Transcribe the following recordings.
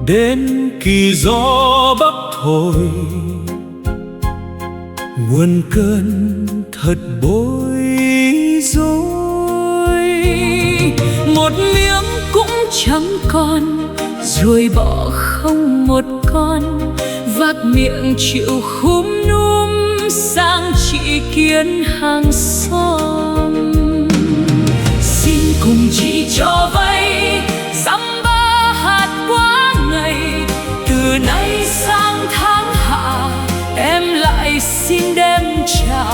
đến kỳ gió bắc thổi, nguồn cơn thật bối rối. Một miếng cũng chẳng còn, ruồi bỏ không một con, vác miệng chịu khúm-núm sang chị Kiến hàng xóm. Xin cùng chị cho vay dăm ba hạt quá ngày, từ nay sang tháng hạ em lại xin đem trả.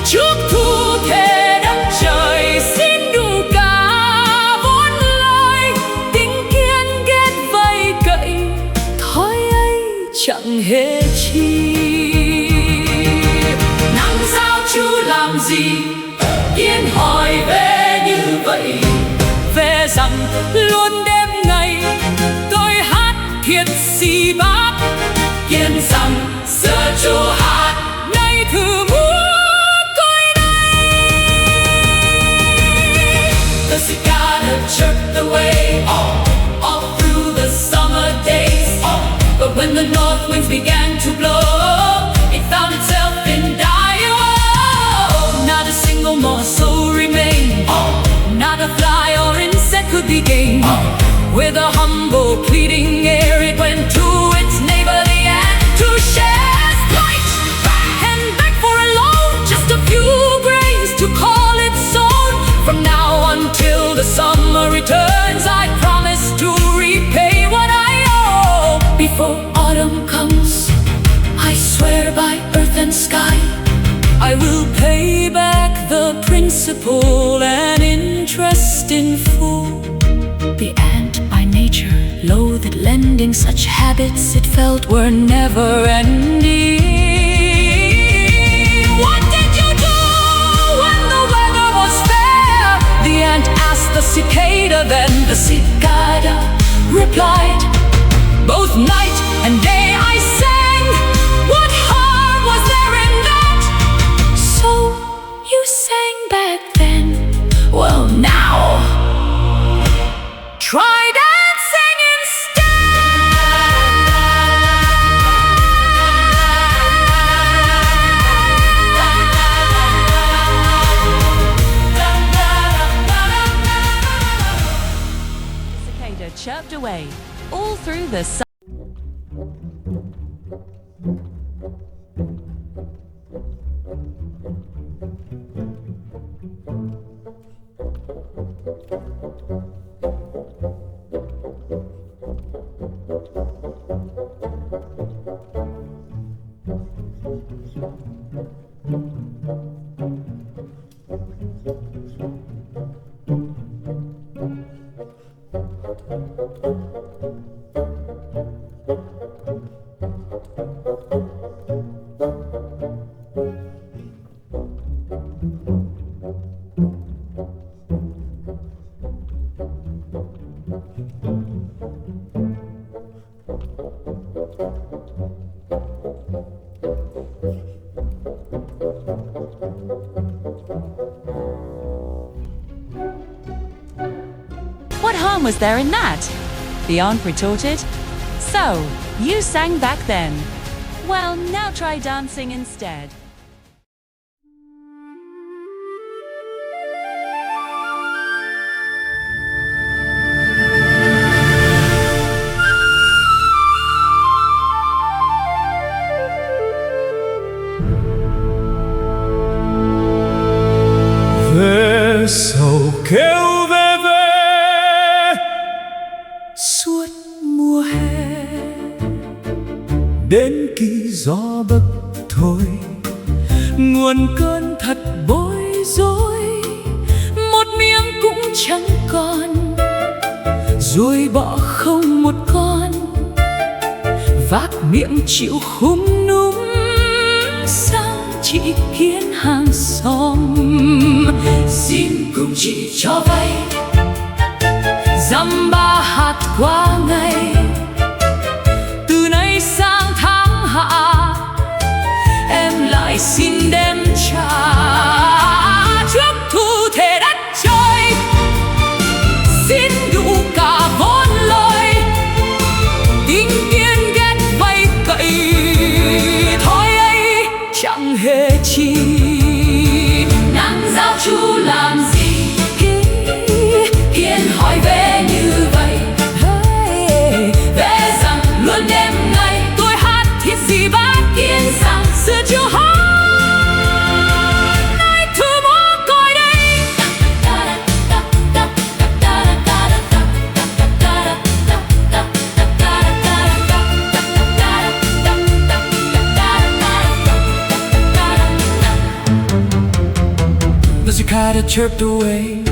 Trước thu thề đất trời xin đủ cả vốn lời, tính kiến ghét vây cậy, thói ấy chẳng hề chi. Nắng sao chú làm gì, Kiến hỏi về như vậy, về rằng luôn đêm ngày tôi hát thiệt xì bát. Kiến rằng xưa chú hát nay thử múa coi đây. The cicada chirped away all through the summer days, but when the north winds began to blow, it found itself in dire woe. Not a single more soul remained, not a fly or insect could be gained. With a humble pleading air it went to its neighbor the ant to share its plight, and beg for a loan, just a few grains to call its own. From now until the summer returns I promise to repay what I owe. Before autumn comes I swear by earth and sky I will pay back the principal and interest in full. The ant by nature loathed lending, such habits it felt were never ending. What did you do when the weather was fair? The ant asked the cicada, then the cicada replied, both night and day I sang. What harm was there in that? So you sang back then. Well now, try dancing instead. Cicada chirped away all through the sun. What harm was there in that? The aunt retorted. So, you sang back then. Well, now try dancing instead. Về sầu kêu về về Suốt mùa hè đến kỳ gió bắc thổi, nguồn cơn thật bối rối. Một miếng cũng chẳng còn, ruồi bỏ không một con, vác miệng chịu khúm-núm sang chị Kiến hàng xóm. Xin cùng chị cho vay dăm ba hạt qua ngày, từ nay sang tháng hạ em lại xin đem trả. Trước thu thề đất trời xin đủ cả vốn lời, cicada chirped away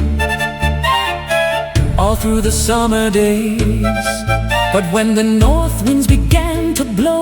all through the summer days. But when the north winds began to blow,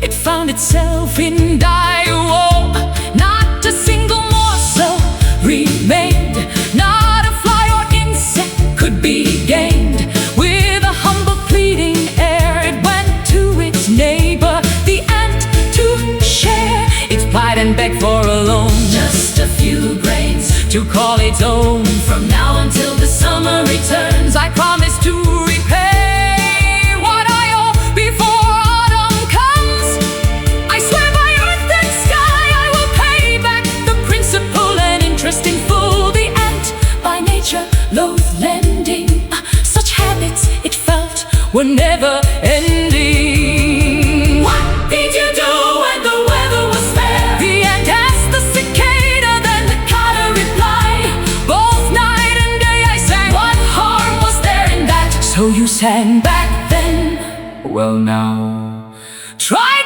it found itself in dire woe. Not a single morsel remained, not a fly or insect could be gained. With a humble pleading air, it went to its neighbor, the ant, to share its plight and beg for a loan. Just a few grains to call its own. from now until the summer returns. I promise to repay what I owe before autumn comes. I swear by earth and sky I will pay back the principal and interest in full. The ant, by nature loath lending, such habits it felt were never ending. What did you do when the weather was fair? The ant asked the cicada, then the cicada replied, both night and day I sang. What harm was there in that? So you sang back then? Then Well now, try